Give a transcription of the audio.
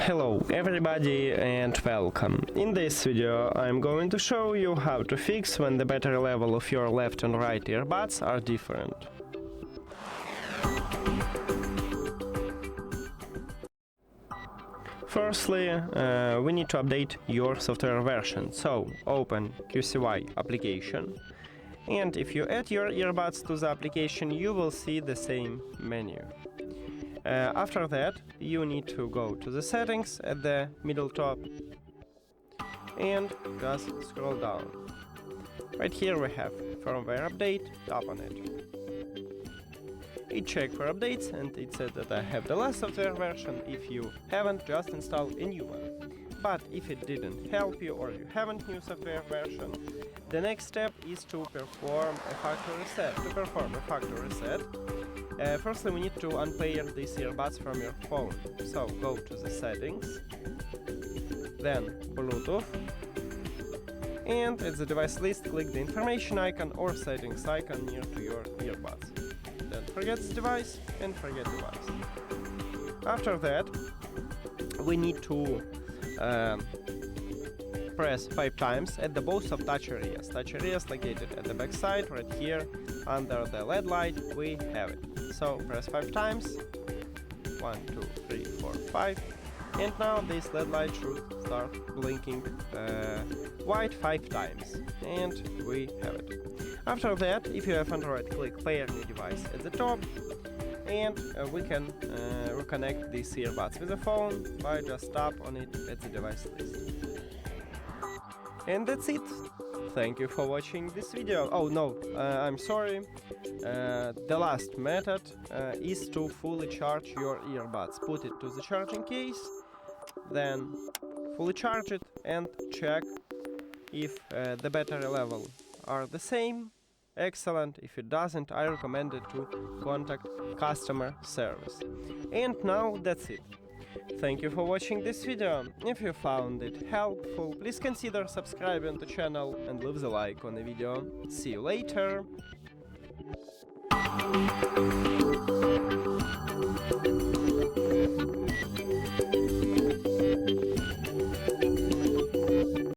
Hello everybody and welcome. In this video I'm going to show you how to fix when the battery level of your left and right earbuds are different. Firstly, we need to update your software version, so open QCY application, and if you add your earbuds to the application you will see the same menu. After that, you need to go to the settings at the middle top and just scroll down. Right here we have firmware update, tap on it. It checks for updates and it said that I have the last software version. If you haven't, just install a new one. But if it didn't help you or you haven't new software version, the next step is to perform a factory reset. Firstly, we need to unpair these earbuds from your phone. So go to the settings, then Bluetooth, and at the device list click the information icon or settings icon near to your earbuds. Then forget the device and forget device. After that, we need to press 5 times at the both of touch areas. Touch areas located at the back side, right here under the LED light, we have it. So press 5 times, 1, 2, 3, 4, 5, and now this LED light should start blinking white 5 times, and we have it. After that, if you have Android, click pair new device at the top, and we can reconnect these earbuds with the phone by just tap on it at the device list. And that's it. Thank you for watching this video. Oh no, I'm sorry. The last method is to fully charge your earbuds. Put it to the charging case, then fully charge it and check if the battery level are the same. Excellent. If it doesn't, I recommend it to contact customer service. And now that's it. Thank you for watching this video. If you found it helpful, please consider subscribing to the channel and leave the like on the video. See you later!